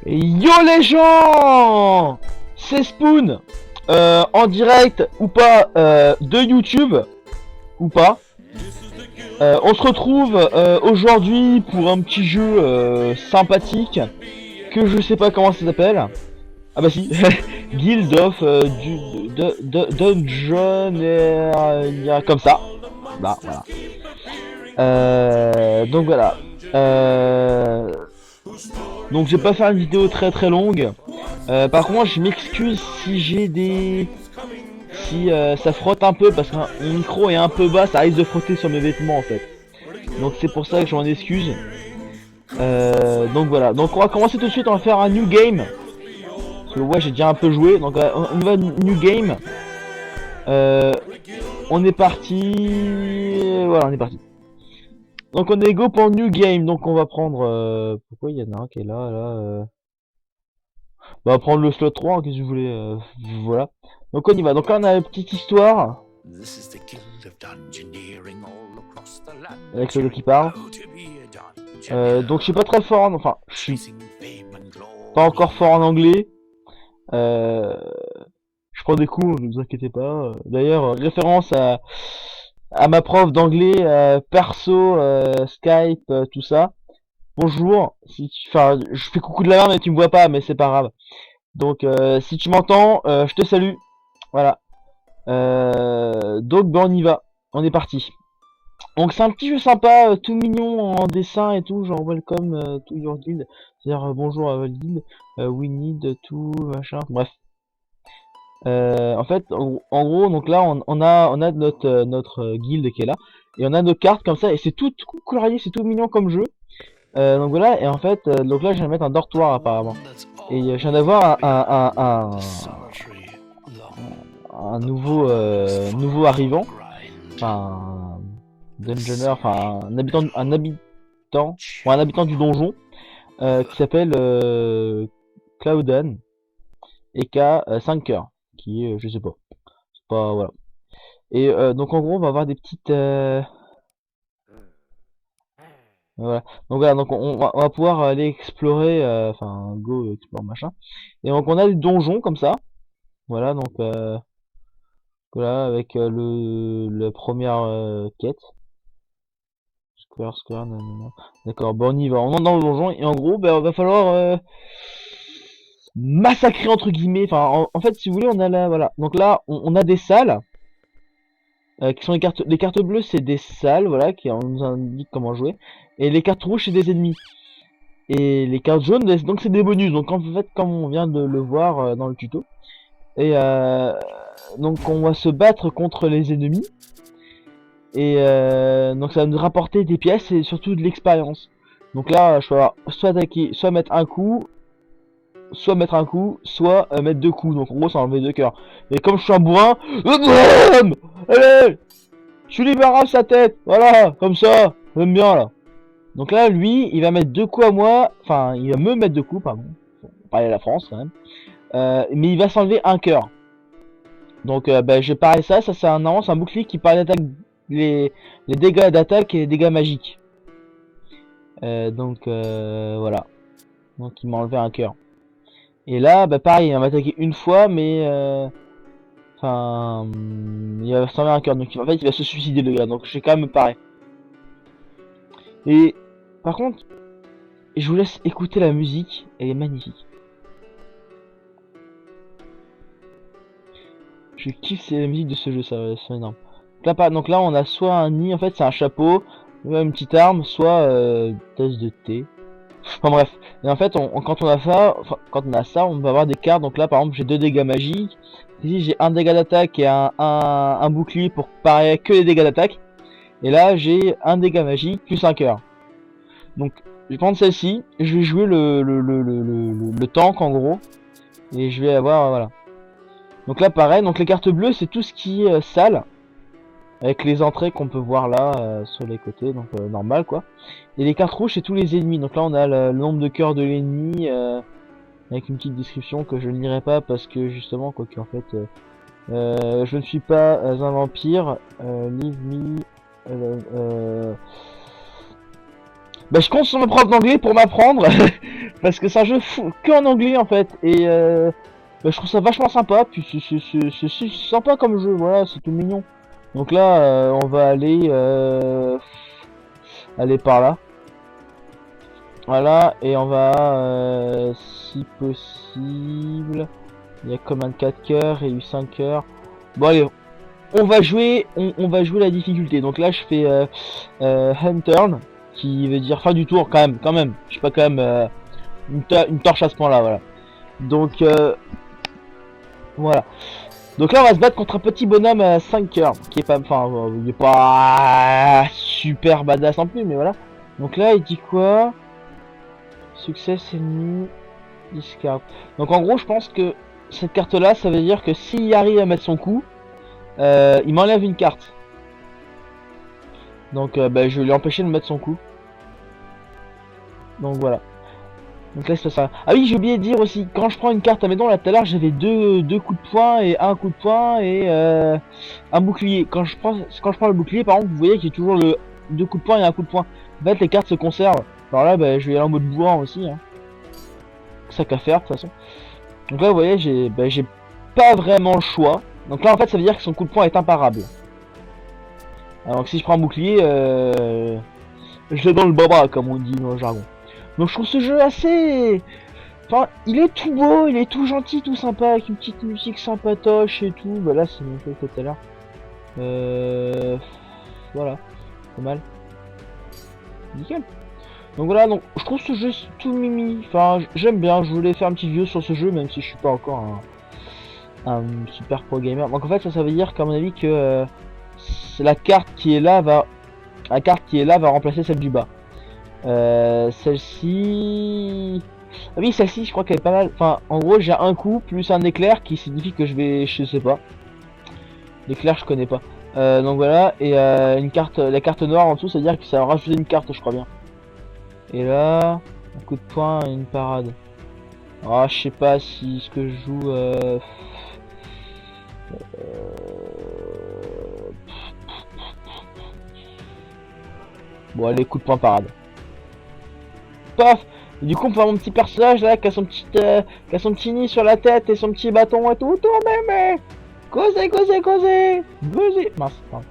Yo les gens, c'est Spoon, en direct ou pas de YouTube ou pas. On se retrouve aujourd'hui pour un petit jeu sympathique que je sais pas comment ça s'appelle. Ah bah si, Guild of Dungeon comme ça. Bah voilà. Donc voilà. Donc je vais pas faire une vidéo très longue. Par contre je m'excuse si j'ai des... Si ça frotte un peu parce que mon micro est un peu bas, ça risque de frotter sur mes vêtements en fait. Donc c'est pour ça que je m'en excuse. Donc voilà, donc on va commencer tout de suite, on va faire un new game. Parce que ouais j'ai déjà un peu joué, donc on va new game. On est parti... Voilà on est parti. Donc on est go pour new game, donc on va prendre... Pourquoi il y en a un qui est là on va prendre le slot 3, qu'est-ce que vous voulez, voilà. Donc on y va, donc là on a une petite histoire. Avec le qui parle. Donc je suis pas très fort en... Enfin, je suis pas encore fort en anglais. Je prends des coups, ne vous inquiétez pas. D'ailleurs, référence à ma prof d'anglais, perso, Skype, tout ça. Bonjour, si tu... Enfin, je fais coucou de la main mais tu me vois pas, mais c'est pas grave. Donc si tu m'entends, je te salue. Voilà. Donc ben on y va. On est parti. Donc c'est un petit jeu sympa, tout mignon en dessin et tout, genre welcome to your guild. C'est-à-dire bonjour à votre guild, we need to machin, bref. En fait, en gros, donc là on a notre guild qui est là. Et on a nos cartes comme ça, et c'est tout colorié, c'est tout mignon comme jeu. Donc voilà, et en fait, donc là je vais mettre un dortoir apparemment. Et je viens d'avoir un nouveau arrivant, enfin dungeoner, enfin un habitant ou un habitant du donjon qui s'appelle Cloudan et qui a 5 cœurs, qui est je sais pas, c'est pas voilà. Et donc en gros on va avoir des petites voilà. Donc voilà, donc on va pouvoir aller explorer, enfin go explore machin. Et donc on a des donjons comme ça. Voilà, donc voilà, avec la première quête. Square, nanana. D'accord, bon on y va, on entre dans le donjon et en gros, ben, va falloir massacrer entre guillemets. Enfin, en fait, si vous voulez, on a là, voilà. Donc là, on a des salles qui sont les cartes. Les cartes bleues, c'est des salles, voilà, qui nous indiquent comment jouer. Et les cartes rouges, c'est des ennemis. Et les cartes jaunes, donc c'est des bonus. Donc en fait, comme on vient de le voir dans le tuto. Et donc on va se battre contre les ennemis. Et donc ça va nous rapporter des pièces et surtout de l'expérience. Donc là, je peux avoir soit attaquer, soit mettre un coup, soit mettre deux coups. Donc en gros, ça enlever deux cœurs. Et comme je suis un bourrin, allez, je libère sa tête. Voilà, comme ça, j'aime bien là. Donc là, lui, il va mettre deux coups à moi. Enfin, il va me mettre deux coups, pardon. Faut parler à la France quand même. Mais il va s'enlever un cœur. Donc bah, je parie ça c'est un bouclier qui parle d'attaque, les dégâts d'attaque et les dégâts magiques. Donc voilà. Donc il m'a enlevé un cœur. Et là, bah pareil, il va m'attaquer une fois, mais enfin, il va s'enlever un cœur. Donc en fait, il va se suicider le gars. Donc je vais quand même me parer. Et par contre, je vous laisse écouter la musique, elle est magnifique. Je kiffe la musique de ce jeu, ça c'est énorme. Donc là on a soit un nid, en fait c'est un chapeau, une petite arme, soit tasse de thé. Enfin bref, et en fait quand on a ça, on va avoir des cartes. Donc là par exemple j'ai deux dégâts magiques. Ici j'ai un dégât d'attaque et un bouclier pour parer que les dégâts d'attaque. Et là j'ai un dégât magique plus un cœur. Donc je vais prendre celle-ci, je vais jouer le tank en gros. Et je vais avoir voilà. Donc là pareil, donc les cartes bleues c'est tout ce qui est sale. Avec les entrées qu'on peut voir là sur les côtés, donc normal quoi. Et les cartes rouges c'est tous les ennemis. Donc là on a le nombre de cœurs de l'ennemi avec une petite description que je ne lirai pas parce que justement quoi qu'en fait je ne suis pas un vampire. Leave me. Bah je compte sur ma prof d'anglais pour m'apprendre Parce que c'est un jeu que en anglais en fait. Et bah, je trouve ça vachement sympa. Puis c'est sympa comme jeu, voilà, c'est tout mignon. Donc là, on va aller par là. Voilà, et on va, si possible, il y a comme 24 cœurs et eu 5 cœurs. Bon allez, on va jouer la difficulté. Donc là, je fais Hunturn, qui veut dire fin du tour quand même. Je sais pas quand même une torche à ce point-là, voilà. Donc voilà. Donc là, on va se battre contre un petit bonhomme à 5 cœurs, qui est pas, enfin, il est pas super badass non plus, mais voilà. Donc là, il dit quoi? Succès ennemi, discard. Donc en gros, je pense que cette carte-là, ça veut dire que s'il arrive à mettre son coup, il m'enlève une carte. Donc bah, je vais lui empêcher de mettre son coup. Donc voilà. Donc là c'est ça. Ah oui, j'ai oublié de dire aussi, quand je prends une carte, admettons là tout à l'heure j'avais deux coups de poing et un coup de poing et un bouclier. Quand je prends le bouclier, par exemple, vous voyez qu'il y a toujours le deux coups de poing et un coup de poing. En fait les cartes se conservent. Alors là bah, je vais aller en mode bourrin aussi. Hein. Ça qu'à faire de toute façon. Donc là vous voyez j'ai pas vraiment le choix. Donc là en fait ça veut dire que son coup de poing est imparable. Alors que si je prends un bouclier, je l'ai dans le baba comme on dit dans le jargon. Donc je trouve ce jeu assez... Enfin, il est tout beau, il est tout gentil, tout sympa, avec une petite musique sympatoche et tout. Bah là c'est mon jeu tout à l'heure. Voilà, pas mal. Nickel. Donc voilà, donc je trouve ce jeu tout mimi. Enfin, j'aime bien, je voulais faire un petit vidéo sur ce jeu, même si je suis pas encore un super pro gamer. Donc en fait ça veut dire qu'à mon avis que la carte qui est là va remplacer celle du bas. Celle-ci... Ah oui, celle-ci, je crois qu'elle est pas mal. Enfin, en gros, j'ai un coup plus un éclair qui signifie que je sais pas. L'éclair, je connais pas. Donc voilà, et une carte, la carte noire en dessous, ça veut dire que ça va rajouter une carte, je crois bien. Et là, un coup de poing et une parade. Ah, je sais pas si ce que je joue. Bon, allez, coup de poing parade. Paf. Et du coup, on peut voir mon petit personnage là qui a son petit nid sur la tête et son petit bâton et tout. Mais causez. Mince. Pardon.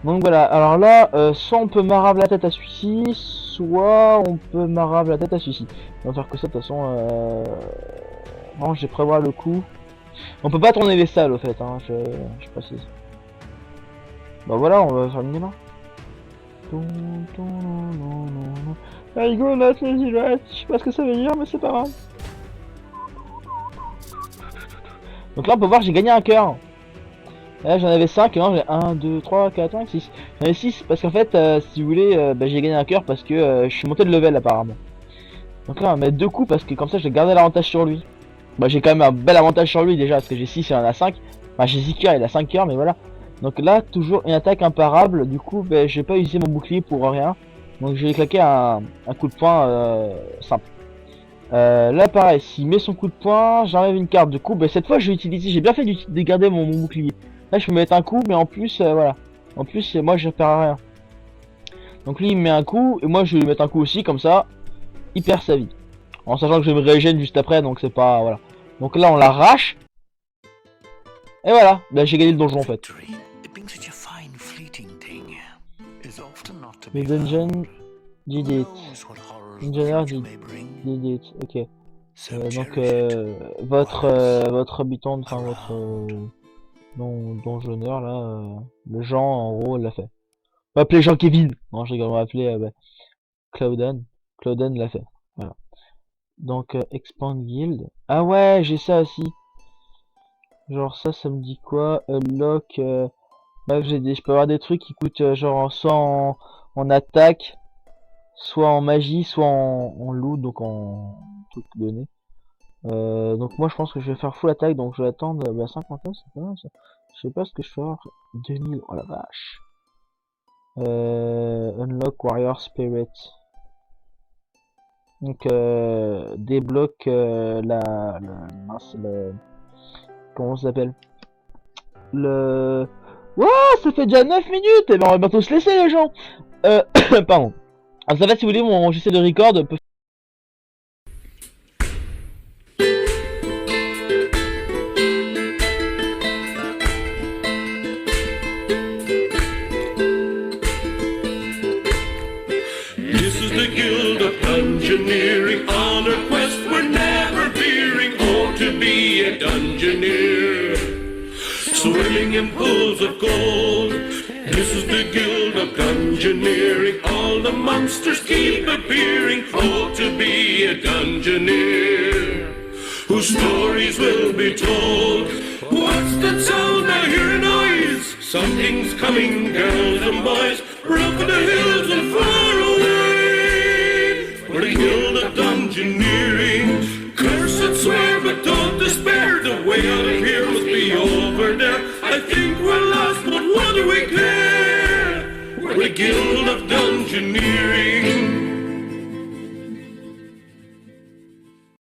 Donc voilà. Alors là, soit on peut marave la tête à celui-ci, soit on peut marave la tête à celui-ci. On va faire que ça de toute façon. Non, je vais prévoir le coup. On peut pas tourner les salles au fait. Hein, je précise. Bah voilà, on va faire le là. Rigolo, je sais pas ce que ça veut dire, mais c'est pas grave. Donc là, on peut voir, j'ai gagné un cœur. Là, j'en avais 5, et non, j'ai 1, 2, 3, 4, 5, 6. J'en ai 6, parce qu'en fait, si vous voulez, bah, j'ai gagné un cœur parce que je suis monté de level apparemment. Donc là, on va mettre 2 coups parce que comme ça, j'ai gardé l'avantage sur lui. Bah, j'ai quand même un bel avantage sur lui déjà, parce que j'ai 6 et il en a 5. Enfin, j'ai 6 cœurs, il a 5 cœurs, mais voilà. Donc là, toujours une attaque imparable, du coup, bah, j'ai pas utilisé mon bouclier pour rien. Donc je vais claquer un coup de poing simple. Là pareil, s'il met son coup de poing, j'enlève une carte. Du coup, bah, cette fois je vais utiliser, j'ai bien fait de garder mon bouclier. Là je peux mettre un coup, mais en plus, voilà. En plus, moi je perds à rien. Donc lui il me met un coup, et moi je vais lui mettre un coup aussi, comme ça, il perd sa vie. En sachant que je me régène juste après, donc c'est pas... Voilà. Donc là on l'arrache. Et voilà, bah, j'ai gagné le donjon en fait. Les dungeons did it. Engineer did it. Ok. Donc votre habitant, enfin votre donjonneur là, le Jean en gros l'a fait. On va appeler Jean Kevin. Non, je rigole, on va appeler bah, Clouden. Clouden l'a fait. Voilà. Donc expand guild. Ah ouais, j'ai ça aussi. Genre ça me dit quoi? Unlock. Bref, je peux avoir des trucs qui coûtent genre soit en attaque, soit en magie, soit en loot, donc en truc donné. Donc moi je pense que je vais faire full attaque, donc je vais attendre 59, c'est pas mal ça. Je sais pas ce que je fais. 2000, oh la vache. Unlock Warrior Spirit. Donc débloque comment ça s'appelle? Ouah, ça fait déjà 9 minutes. Et ben on va bientôt se laisser les gens. Pardon. Alors ça va, si vous voulez, j'essaie de record dungeoneering. On our quest we're never veering. Oh, to be a dungeoneer. Swimming in pools of gold. This is the guild of dungeoneering. All the monsters keep appearing. Oh, to be a dungeoneer. Whose stories will be told. What's that sound? I hear a noise. Something's coming, girls and boys. We're up in the hills and far away. We're the guild of dungeoneering. Curse and swear, but don't despair. The way out of here must be over there. I think we're lost, but what do we care? We're the guild of dungeoneering.